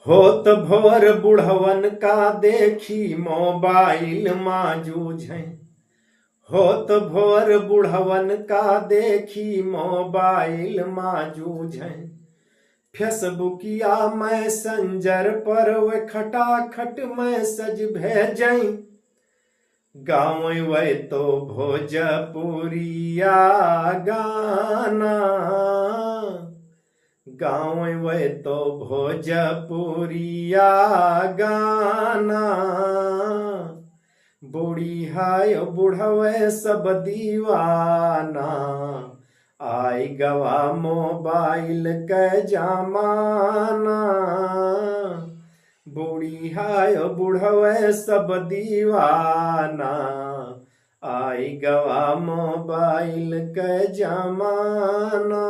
होत भोर बुढ़वन का देखी मोबाइल माँ जूझें। होत भोर बुढ़वन का देखी मोबाइल माँ जूझें। फेसबुकिया मैसेंजर पर वे खटाखट मैसेज भेजें। गाँव वे तो भोजपुरिया गाना, गाँव वे तो भोजपुरिया गाना। बूढ़ी हाय बुढ़वे सब दीवाना, आई गवा मोबाइल के जमाना। बूढ़ी हाय बुढ़वे सब दीवाना, आई गवा मोबाइल के जमाना।